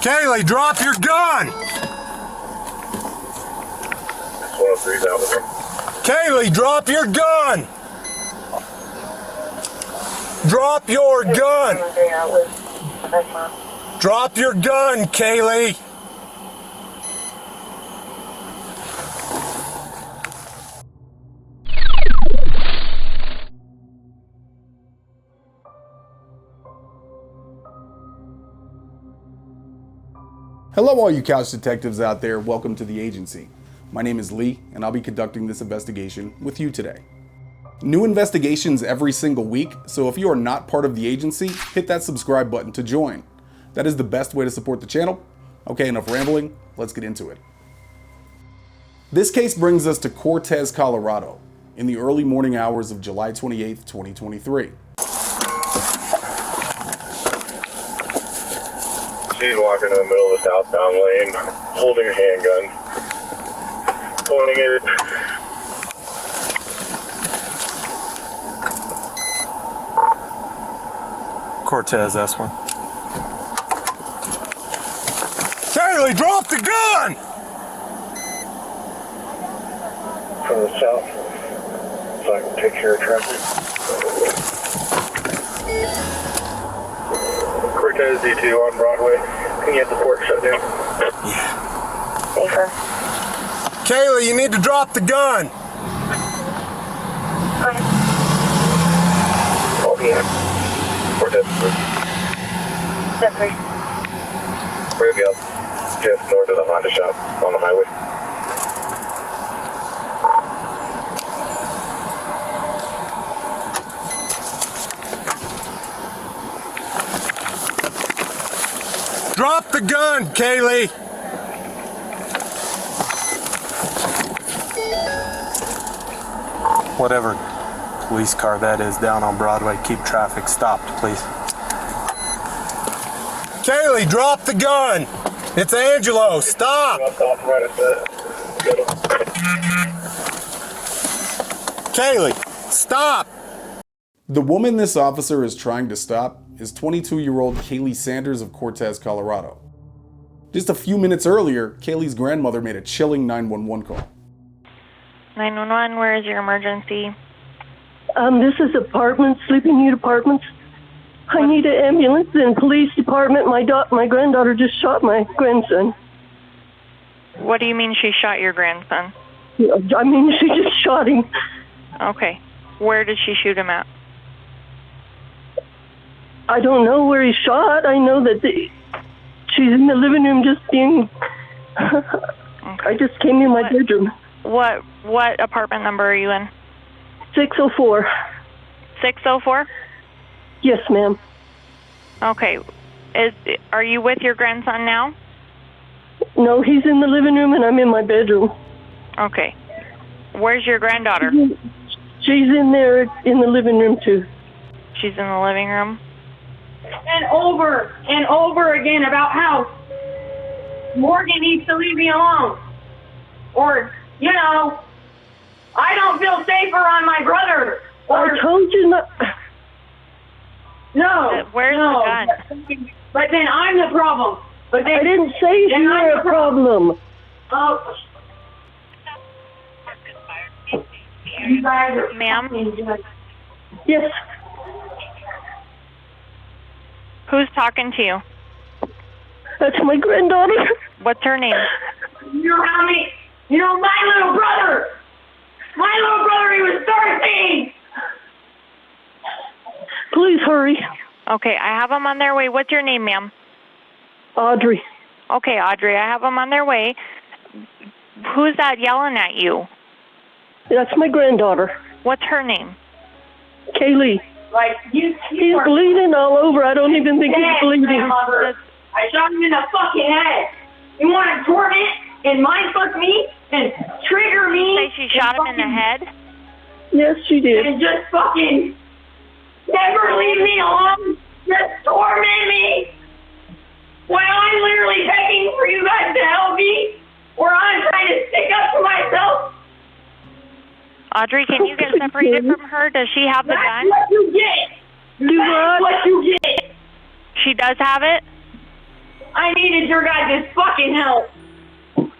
Kaylee, drop your gun! Kaylee, drop your gun! Drop your gun! Drop your gun, Kaylee! Hello all you couch detectives out there, welcome to the agency. My name is Lee and I'll be conducting this investigation with you today. New investigations every single week, so if you are not part of the agency, hit that subscribe button to join. That is the best way to support the channel. Okay, enough rambling, let's get into it. This case brings us to Cortez, Colorado, in the early morning hours of July 28th, 2023. She's walking in the middle of the southbound lane, holding a handgun, pointing it. Cortez, S1. Kaylee, drop the gun! From the south, so I can take care of traffic. Cortez D2 on Broadway. Can you get the port shut down? Yeah. Safer. Kaylee, you need to drop the gun! Oh, yeah. Cortez, Jeffrey. where we go? Just north of the Honda shop on the highway. Drop the gun, Kaylee! Whatever police car that is down on Broadway, keep traffic stopped, please. Kaylee, drop the gun! It's Angelo, stop! Kaylee, stop! The woman this officer is trying to stop is 22-year-old Kaylee Sanders of Cortez, Colorado. Just a few minutes earlier, Kaylee's grandmother made a chilling 911 call. 911, where is your emergency? This is apartments, sleeping unit apartments. I need an ambulance and police department. My granddaughter just shot my grandson. What do you mean she shot your grandson? I mean, she just shot him. Okay. Where did she shoot him at? I don't know where he shot. I know that she's in the living room just being... I just came in my bedroom. What apartment number are you in? 604. 604? Yes, ma'am. Okay. Are you with your grandson now? No, he's in the living room and I'm in my bedroom. Okay. Where's your granddaughter? She's in there in the living room too. She's in the living room? And over again about how Morgan needs to leave me alone. Or, you know, I don't feel safer on my brother. Or, I told you not... No. Where's the gun? But then I'm the problem. But then, I didn't say you were a problem. Oh. You guys are Ma'am? Yes. Who's talking to you? That's my granddaughter. What's her name? You know how many... You know, my little brother, he was 13. Please hurry. Okay, I have them on their way. What's your name, ma'am? Audrey. Okay, Audrey, I have them on their way. Who's that yelling at you? That's my granddaughter. What's her name? Kaylee. Like, he's bleeding all over. I don't even think he's bleeding. I shot him in the fucking head. You want to torment and mindfuck me and trigger me? You say she shot him in the head? Yes, she did. And just fucking never leave me alone. Just torment me. When I'm literally begging for you guys to help me, or I'm trying to stick up for myself. Audrey, can you get separated from her? Does she have the gun? That's what you get. Do what? That's what you get. She does have it? I needed your guys' fucking help to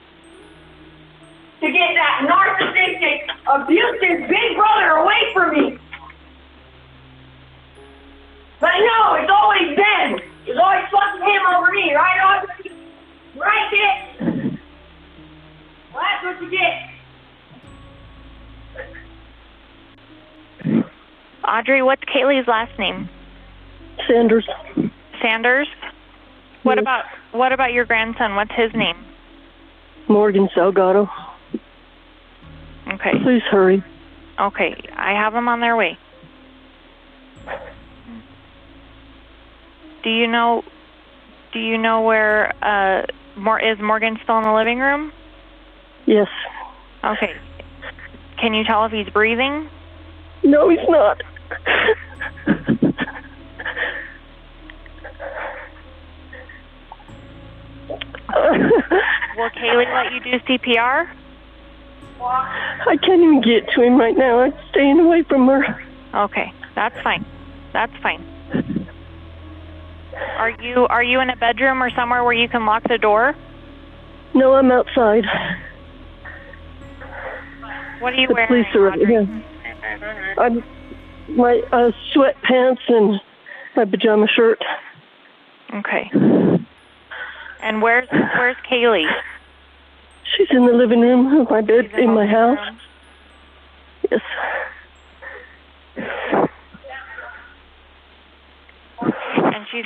get that narcissistic, abusive big brother away from me. But no, it's always them. It's always fucking him over me, right, Audrey? Right, bitch? Well, that's what you get. Audrey, what's Kaylee's last name? Sanders. Sanders? What Yes. about your grandson? What's his name? Morgan Salgado. Okay. Please hurry. Okay, I have them on their way. Do you know where is Morgan still in the living room? Yes. Okay. Can you tell if he's breathing? No, he's not. Will Kaylee let you do CPR? I can't even get to him right now. I'm staying away from her. Okay, that's fine. That's fine. Are you in a bedroom or somewhere where you can lock the door? No, I'm outside. What are you The wearing, police are Audrey? here. I'm my sweatpants and my pajama shirt. Okay. And where's Kaylee? She's in the living room of my bed in my house. Yes. And she's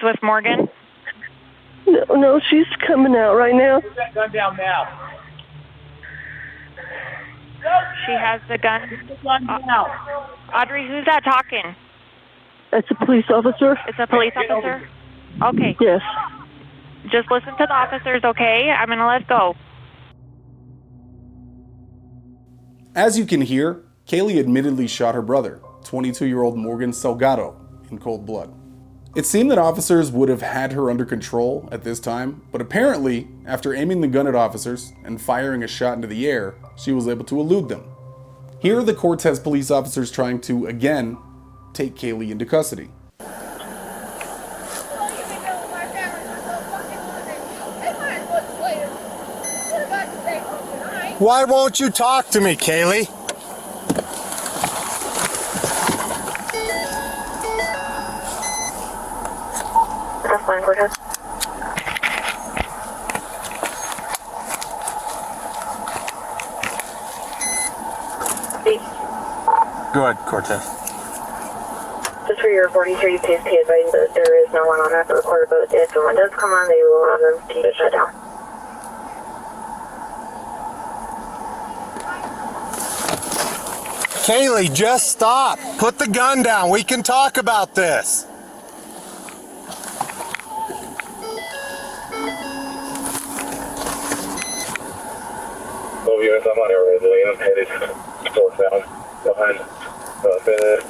with Morgan? No, she's coming out right now. Put that gun down now. She has the gun. Put the gun down. Audrey, who's that talking? That's a police officer. It's a police officer? Okay. Yes. Just listen to the officers, okay? I'm going to let go. As you can hear, Kaylee admittedly shot her brother, 22-year-old Morgan Salgado, in cold blood. It seemed that officers would have had her under control at this time, but apparently, after aiming the gun at officers and firing a shot into the air, she was able to elude them. Here are the Cortez police officers trying to, again, take Kaylee into custody. Why won't you talk to me, Kaylee? That's fine, Cortez. Go ahead, Cortez. Just for your recording here, you please be advised that there is no one on that recorder, but if someone does come on, they will have them keep it shut down. Kaylee, just stop. Put the gun down. We can talk about this. Both units, I'm on air with Lane. I'm headed northbound behind Bennett.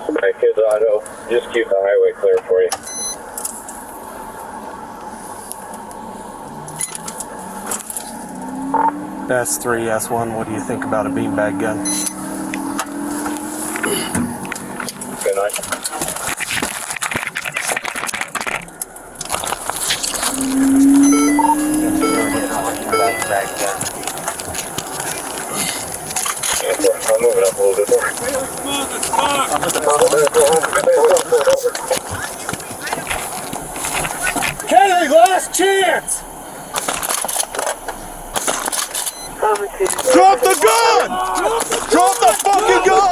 Alright, kids, auto. Just keep the highway clear for you. S3, S1, what do you think about a beanbag gun? Good night. I'm moving up a little bit more. Kaylee, last chance! Drop the gun! Drop the fucking gun!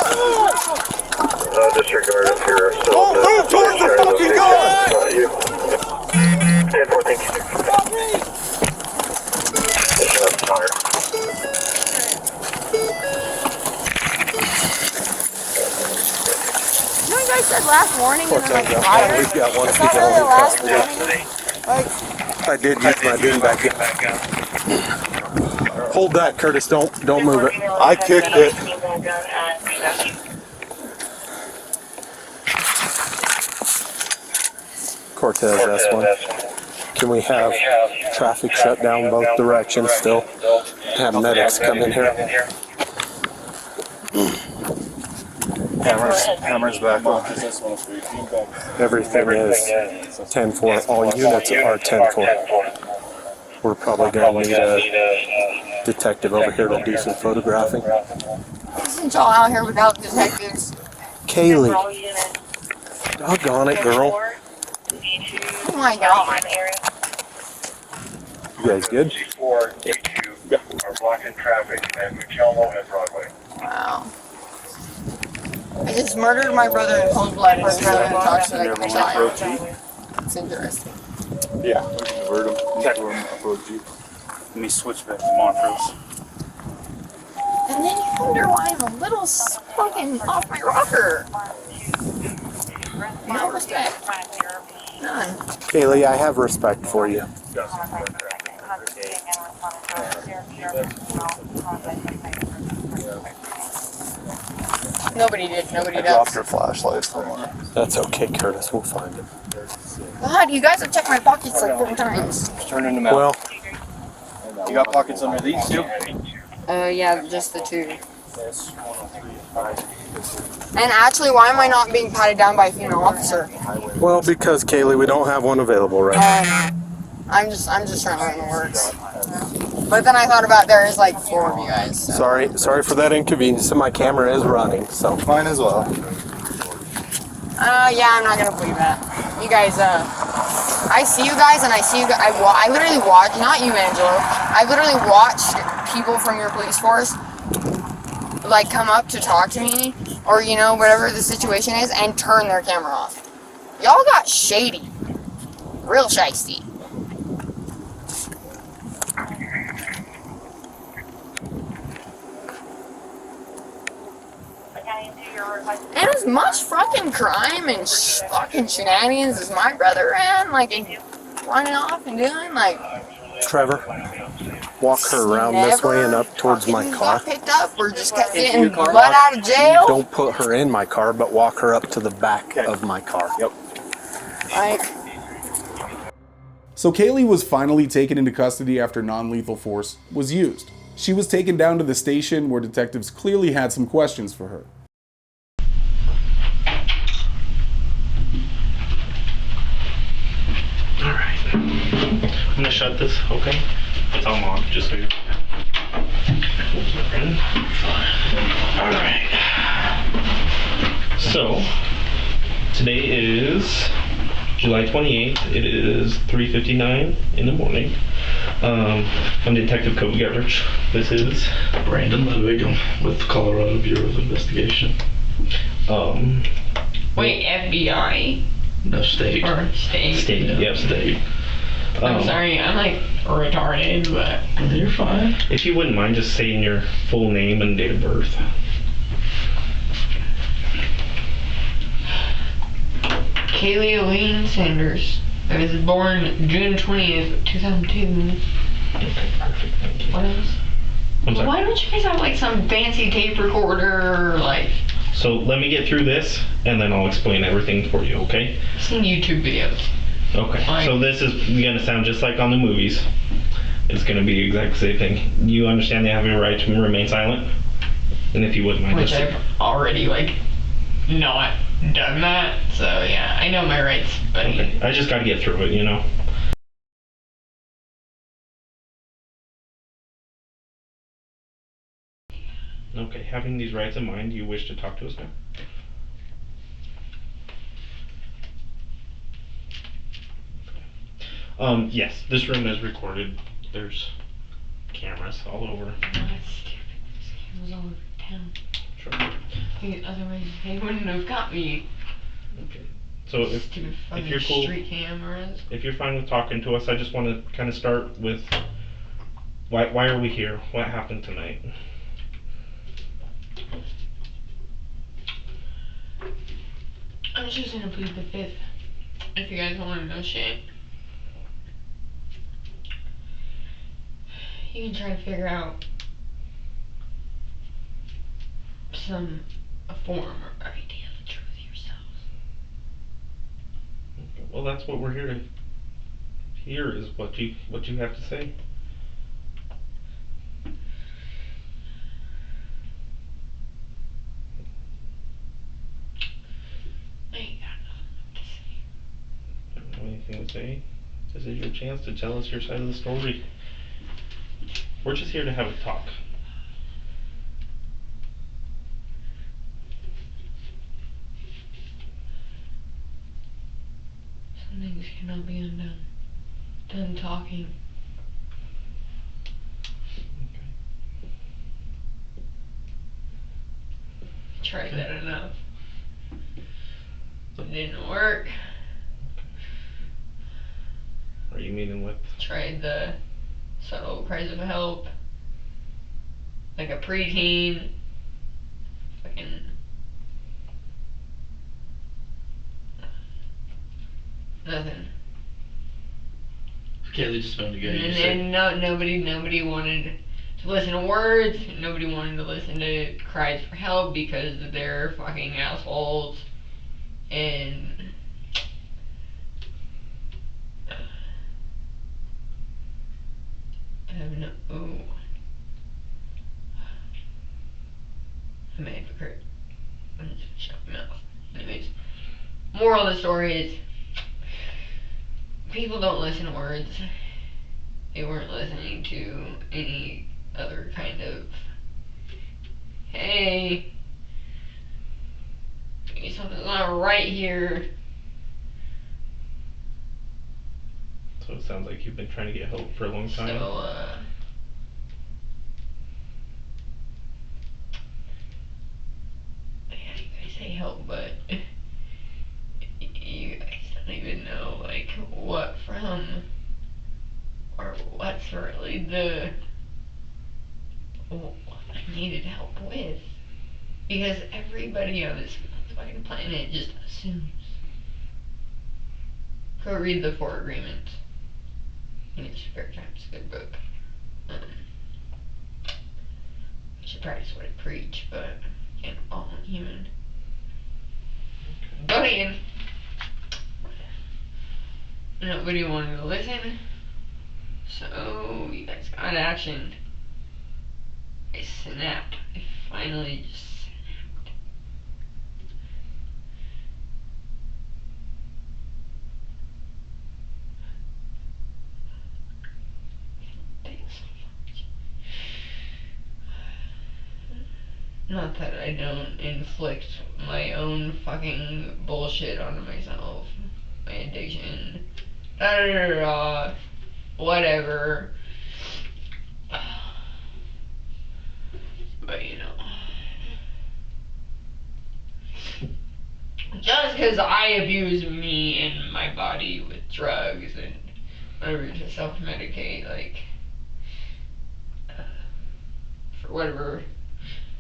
Disregard if you're still... Don't move towards the fucking gun! 10-4, thank you. You know what you guys said last warning and then like fire? We've got one. Is that really the last warning? Like, I did use my beanbag gun. Hold that, Curtis. Don't move it. I kicked it. Cortez, S1. Can we have traffic shut down both directions still? Have medics come in here. Hammer's back on. Everything is 10-4. All units are 10-4. We're probably going to need a detective over here to do some photographing. Isn't y'all out here without detectives? Kaylee. Doggone it, girl. Oh my god. You guys good? Yep. Are blocking traffic at Michelmo and Broadway. Wow. I just murdered my brother in cold blood and brother and talked to like a child. It's interesting. Yeah, we can divert him. Check him, approach you. Let me switch back to Montrose. And then you wonder why I'm a little fucking off my rocker. No respect. None. Kaylee, I have respect for you. Nobody did. Nobody I does. dropped your flashlight somewhere. That's okay, Curtis. We'll find it. God, you guys have checked my pockets like 4 times. Turning them out. Well, You got pockets under these too? Yeah, just the 2. And actually, why am I not being patted down by a female officer? well, because Kaylee, we don't have one available right now. I'm just trying to learn the words. But then I thought about there is like 4 of you guys. So. Sorry for that inconvenience. My camera is running, so. Mine as well. Yeah, I'm not gonna believe that. You guys, I see you guys, and I see you guys. I literally watch, not you, Angelo. I literally watched people from your police force, like, come up to talk to me, or, you know, whatever the situation is, and turn their camera off. Y'all got shady. Real shiesty. And as much fucking crime and fucking shenanigans as my brother ran, like, and running off and doing, like... Trevor, walk her around this way and up towards my car. Got picked up or just kept getting let out of jail. Don't put her in my car, but walk her up to the back of my car. Yep. Like... So Kaylee was finally taken into custody after non-lethal force was used. She was taken down to the station where detectives clearly had some questions for her. Alright. I'm gonna shut this, okay? It's all on, just so you're... Alright. So, today is July 28th. It is 3:59 in the morning. I'm Detective Cody Goodrich. This is Brandon Ludwig. I'm with the Colorado Bureau of Investigation. Wait, FBI? No, state. Or state? State, yep, state. I'm sorry, I'm like retarded, but... You're fine. If you wouldn't mind just saying your full name and date of birth. Kaylee Aline Sanders. I was born June 20th, 2002. Okay, perfect, thank you. What else? I'm sorry. Why don't you guys have like some fancy tape recorder or like... So let me get through this, and then I'll explain everything for you, okay? I've seen YouTube videos. Okay, so this is gonna sound just like on the movies. It's gonna be the exact same thing. You understand they have a right to remain silent? And if you wouldn't mind Which just... I've already like not done that, so yeah, I know my rights, buddy. Okay, I just gotta get through it, you know? Okay, having these rights in mind, do you wish to talk to us now? Yes, this room is recorded. There's cameras all over. Oh, that's stupid. There's cameras all over town. Sure. Otherwise, they wouldn't have got me. Okay. So if you're cool, street cameras. if you're fine with talking to us, I just want to kind of start with why are we here? What happened tonight? I'm just gonna plead the fifth. If you guys want to know shit, you can try to figure out a form or idea of the truth yourselves. Well, that's what we're here to hear, is what you have to say. . okay? This is your chance to tell us your side of the story. We're just here to have a talk. Some things cannot be undone. Done talking. Tried that enough. It didn't work. Are you meaning with? Tried the subtle cries of help. Like a preteen. Fucking. Nothing. Kaylee just found a guy. And nobody wanted to listen to words. Nobody wanted to listen to cries for help because they're fucking assholes. And I have no. Oh. I'm a hypocrite. I'm just gonna shut my mouth. Anyways, moral of the story is people don't listen to words. They weren't listening to any other kind of, hey, something's not right here. So it sounds like you've been trying to get help for a long time. So, I say help, but you guys don't even know, like, what from, or what's really what I needed help with. Because everybody on this fucking planet just assumes. Go read the 4 Agreements. In your spare time, it's a good book. I should practice what I preach, but I can't all human. But again, nobody wanted to listen, so you guys got action. I snapped. I finally just snapped. Thanks so much. Not that I don't inflict my own fucking bullshit onto myself. My addiction. Whatever. But you know, just because I abuse me and my body with drugs and whatever to self-medicate, like, for whatever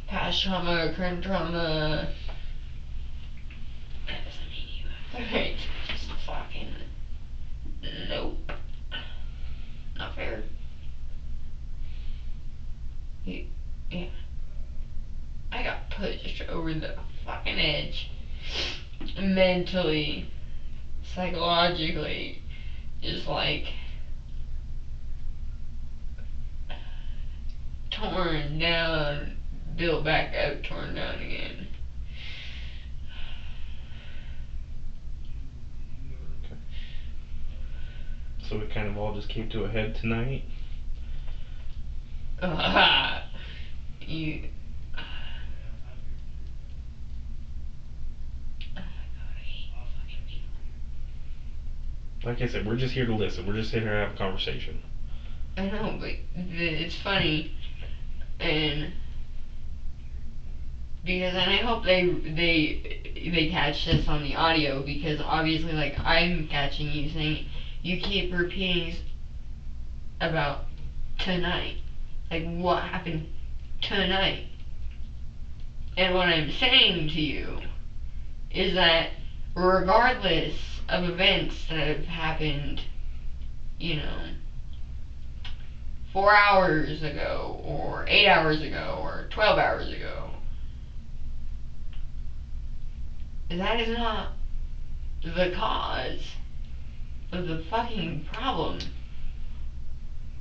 past trauma, current trauma, that doesn't mean you have the right to just fucking, nope, not fair. Yeah. I got pushed over the fucking edge. Mentally, psychologically, just like torn down, built back up, torn down again. Okay. So it kind of all just came to a head tonight? You. Like I said, we're just here to listen. We're just here to have a conversation. I know, but it's funny, and because, and I hope they catch this on the audio, because obviously, like, I'm catching you saying, you keep repeating about tonight, like what happened tonight, and what I'm saying to you is that regardless of events that have happened, you know, 4 hours ago, or 8 hours ago, or 12 hours ago, that is not the cause of the fucking problem.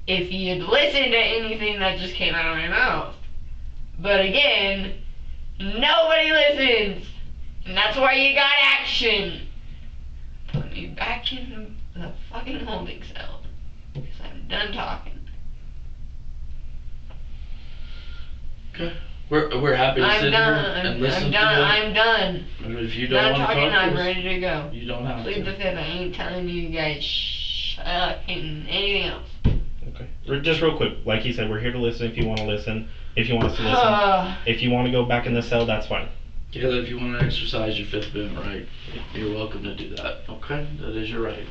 If you'd listened to anything that just came out of my mouth. But again, nobody listens, and that's why you got action. Put me back in the fucking holding cell. Because I'm done talking. Okay. We're happy to sit here and listen to you. I'm done. If you don't want to talking, talk to I'm us, ready to go. you don't have Leave to. the fifth. I ain't telling you guys fucking anything else. Okay. Just real quick, like you said, we're here to listen if you want to listen. If you want us to listen. If you want to go back in the cell, that's fine. Kayla, if you want to exercise your Fifth Amendment right, you're welcome to do that. Okay? That is your right.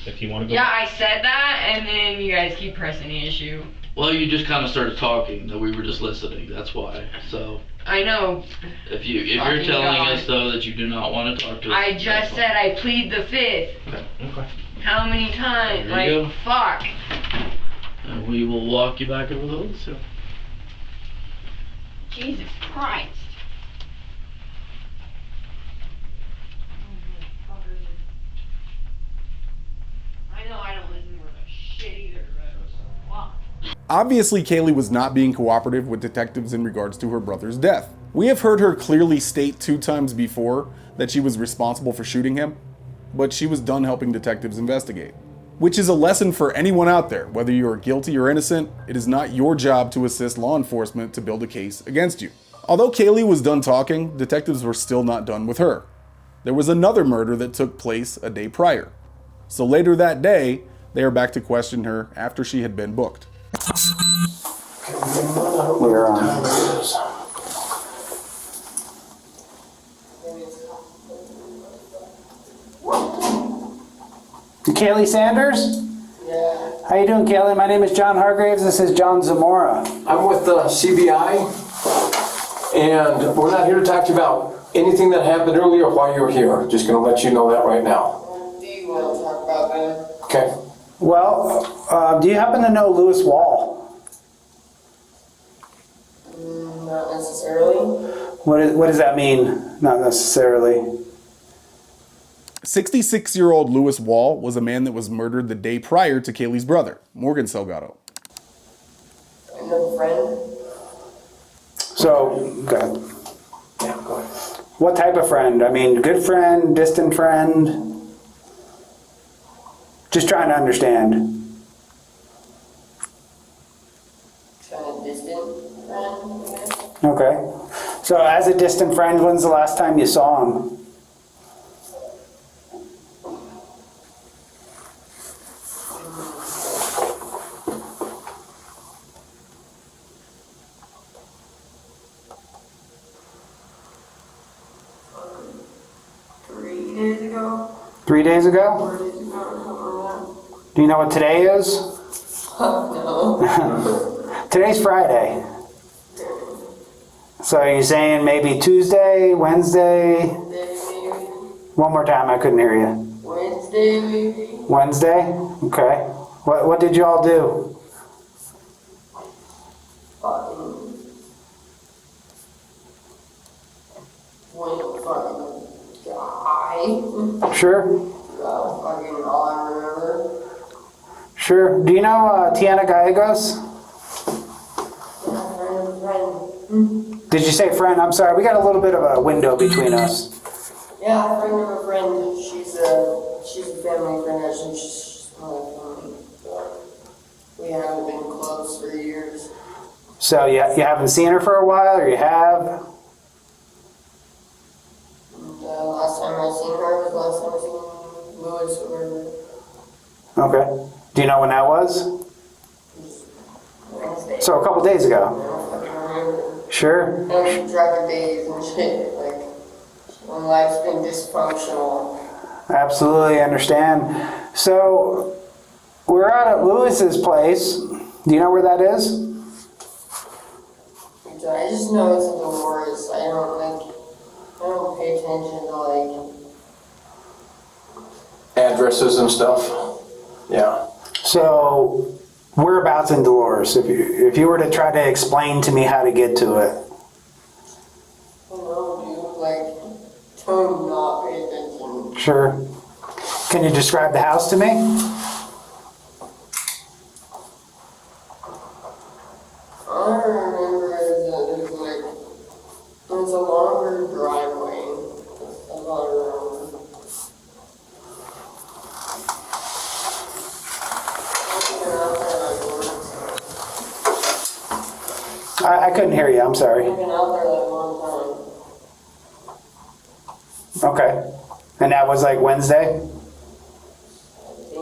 If you want to go Yeah, I said that, and then you guys keep pressing the issue. Well, you just kind of started talking, that we were just listening. That's why. So. I know. If you're telling us though that you do not want to talk to us. I just said I plead the fifth. Okay. How many times? There you go. Fuck. And we will walk you back over the hood. So. Jesus Christ. I know I don't listen worth a shit either, but fuck. Obviously, Kaylee was not being cooperative with detectives in regards to her brother's death. We have heard her clearly state 2 times before that she was responsible for shooting him, but she was done helping detectives investigate. Which is a lesson for anyone out there, whether you are guilty or innocent, it is not your job to assist law enforcement to build a case against you. Although Kaylee was done talking, detectives were still not done with her. There was another murder that took place a day prior. So later that day, they are back to question her after she had been booked. We're on. Kaylee Sanders? Yeah. How you doing, Kaylee? My name is John Hargraves. This is John Zamora. I'm with the CBI, and we're not here to talk to you about anything that happened earlier or why you were here. Just going to let you know that right now. Do you want to talk about that? Okay. Well, do you happen to know Lewis Wall? Not necessarily. What does that mean? Not necessarily. 66-year-old Lewis Wall was a man that was murdered the day prior to Kaylee's brother, Morgan Salgado. I know a friend. So, good. Yeah, go ahead. What type of friend? I mean, good friend, distant friend? Just trying to understand. Kind of distant friend, I guess. Okay. So, as a distant friend, when's the last time you saw him? Days ago. 3 days ago? 4 days ago, Do you know what today is? no. Today's Friday. So are you saying maybe Tuesday, Wednesday? One more time, I couldn't hear you. Wednesday, maybe. Wednesday? Okay. What did you all do? Fucking. Went fucking die. Sure. Fucking all I remember. Sure. Do you know Tiana Gallegos? Yeah, friend. Did you say friend? I'm sorry, we got a little bit of a window between us. Yeah, friend of a friend. She's a family friend. Actually, she's small for me. We haven't been close for years. So you haven't seen her for a while, or you have? Last time I seen her was last time I seen Lewis or Okay. Do you know when that was? Wednesday. So a couple days ago. I don't fucking remember. Sure. I don't keep track of days and shit. Like, when life's been dysfunctional. Absolutely understand. So we're out at Lewis's place. Do you know where that is? I just know it's in Dolores. I don't pay attention to Addresses and stuff. Yeah. So whereabouts in Dolores? If you were to try to explain to me how to get to it. I don't know, dude. Don't not pay attention. Sure. Can you describe the house to me? All I remember is that there's a longer driveway. That's all I remember. I couldn't hear you. I'm sorry. I've been out there like one time. Okay. And that was like Wednesday? I think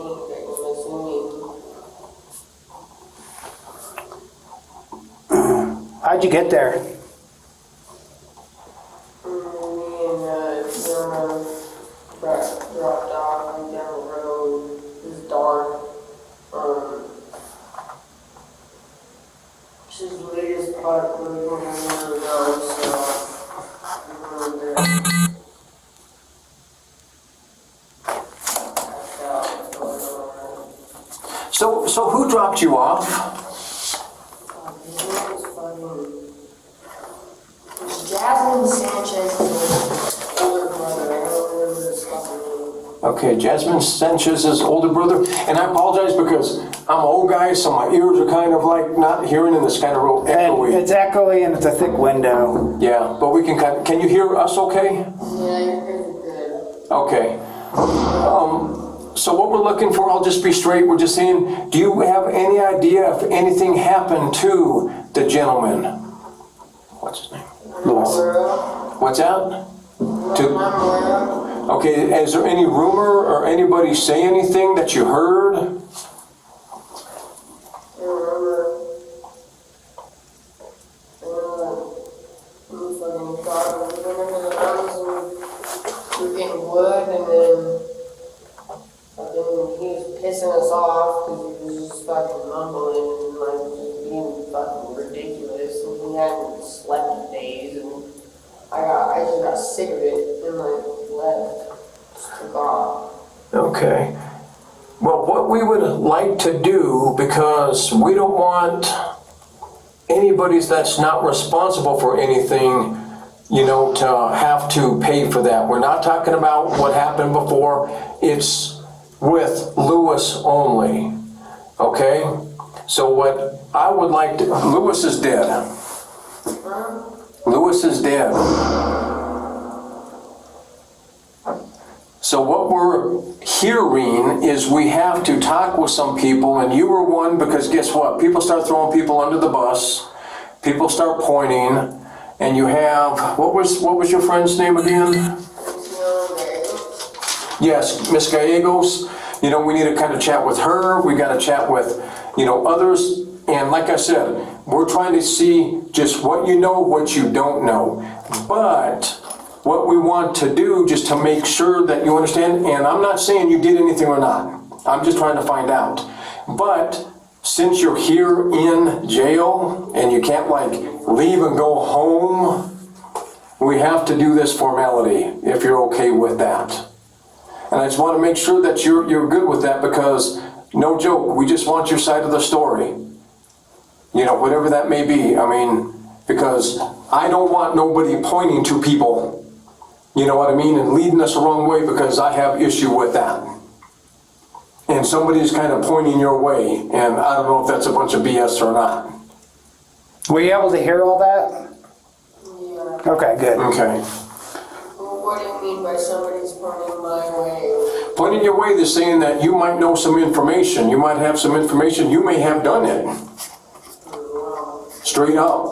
I'm assuming. How'd you get there? Me and Jonah dropped off down the road. It was dark. She's the latest part we're going to know, so we're there. So who dropped you off? His name was fucking. It was Jasmine Sanchez's older brother. I don't remember his fucking name. Okay, Jasmine Sanchez's older brother. And I apologize because I'm an old guy, so my ears are kind of like not hearing, and it's kind of real echoey. It's echoey and it's a thick window. Yeah, but we can you hear us okay? Yeah, you're pretty good. Okay. So what we're looking for, I'll just be straight, we're just saying, do you have any idea if anything happened to the gentleman? What's his name? Louis. What's that? Okay, is there any rumor or anybody say anything that you heard? I remember. We fucking thought we went into the house and we were getting wood, and then he was pissing us off because he was just fucking mumbling and like just being fucking ridiculous, and he hadn't slept in days, and I just got sick of it and like left, just took off. Okay. Well, what we would like to do, because we don't want anybody that's not responsible for anything, to have to pay for that. We're not talking about what happened before. It's with Louis only. Okay? So what I would like to... Louis is dead. Louis is dead. So what we're hearing is we have to talk with some people, and you were one, because guess what? People start throwing people under the bus. People start pointing, and you have... What was your friend's name again? Yes, Miss Gallegos. We need to kind of chat with her. We got to chat with, others. And like I said, we're trying to see just what you know, what you don't know. But what we want to do, just to make sure that you understand, and I'm not saying you did anything or not. I'm just trying to find out. But since you're here in jail and you can't leave and go home, we have to do this formality if you're okay with that. And I just want to make sure that you're good with that, because, no joke, we just want your side of the story. Whatever that may be. Because I don't want nobody pointing to people, you know what I mean, and leading us the wrong way, because I have issue with that. And somebody's kind of pointing your way, and I don't know if that's a bunch of BS or not. Were you able to hear all that? Yeah. Okay, good. Okay. What do you mean by somebody's pointing my way? Pointing your way, they're saying that you might know some information. You might have some information. You may have done it. Straight up.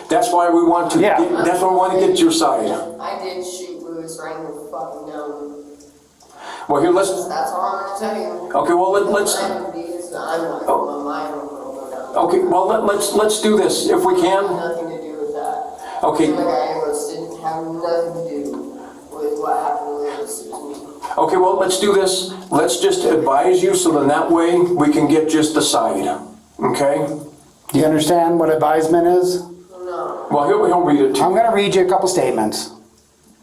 That's why we want to. Yeah. That's why we want to get your side. I did shoot Louis right in the fucking down. Well, here, let's. That's all I'm gonna tell you. Okay, well, let's. I'm not going to go down. Okay, well, let's do this if we can. Nothing to do with that. Okay. Like I didn't have nothing to do with what happened to Louis. Okay, well, let's do this. Let's just advise you, so then that way we can get just the side. Okay? Do you understand what advisement is? No. Well, he'll read it to you. I'm going to read you a couple statements.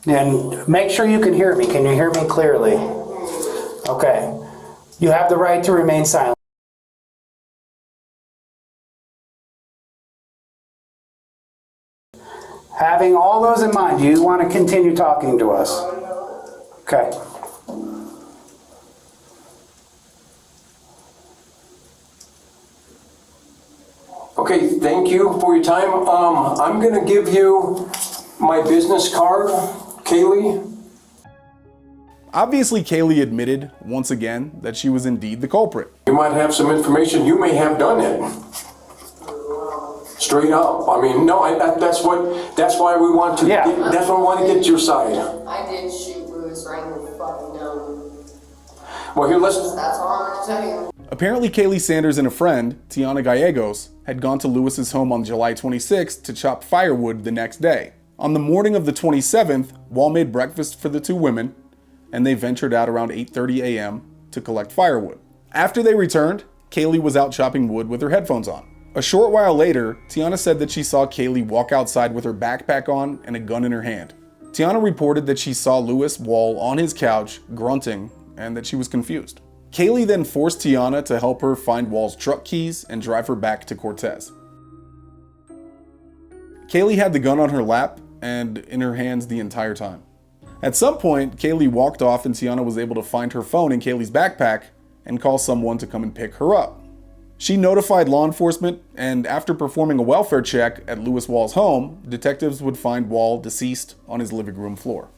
And make sure you can hear me. Can you hear me clearly? Okay. You have the right to remain silent. Having all those in mind, do you want to continue talking to us? Okay. Okay, thank you for your time. I'm going to give you my business card, Kaylee. Obviously, Kaylee admitted, once again, that she was indeed the culprit. You might have some information. You may have done it. Straight up. I mean, no, that's why we want to. Yeah. That's why we want to get your side. I did shoot Lewis right in the fucking dome. Well, here, let's. That's all I'm gonna tell you. Apparently, Kaylee Sanders and a friend, Tiana Gallegos, had gone to Lewis's home on July 26th to chop firewood the next day. On the morning of the 27th, Wall made breakfast for the two women, and they ventured out around 8:30 a.m. to collect firewood. After they returned, Kaylee was out chopping wood with her headphones on. A short while later, Tiana said that she saw Kaylee walk outside with her backpack on and a gun in her hand. Tiana reported that she saw Lewis Wall on his couch, grunting, and that she was confused. Kaylee then forced Tiana to help her find Wall's truck keys and drive her back to Cortez. Kaylee had the gun on her lap and in her hands the entire time. At some point, Kaylee walked off and Tiana was able to find her phone in Kaylee's backpack and call someone to come and pick her up. She notified law enforcement, and after performing a welfare check at Lewis Wall's home, detectives would find Wall deceased on his living room floor.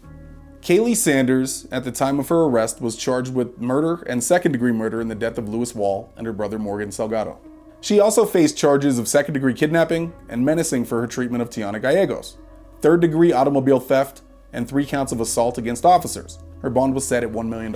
Kaylee Sanders, at the time of her arrest, was charged with murder and second-degree murder in the death of Lewis Wall and her brother Morgan Salgado. She also faced charges of second-degree kidnapping and menacing for her treatment of Tiana Gallegos, third-degree automobile theft, and 3 counts of assault against officers. Her bond was set at $1 million.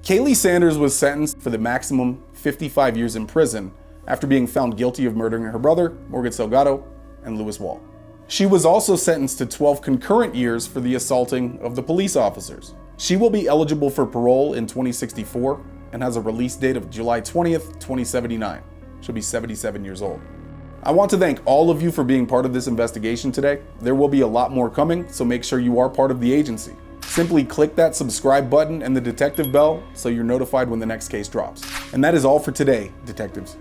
Kaylee Sanders was sentenced for the maximum 55 years in prison after being found guilty of murdering her brother, Morgan Salgado, and Lewis Wall. She was also sentenced to 12 concurrent years for the assaulting of the police officers. She will be eligible for parole in 2064 and has a release date of July 20th, 2079. She'll be 77 years old. I want to thank all of you for being part of this investigation today. There will be a lot more coming, so make sure you are part of the agency. Simply click that subscribe button and the detective bell so you're notified when the next case drops. And that is all for today, detectives.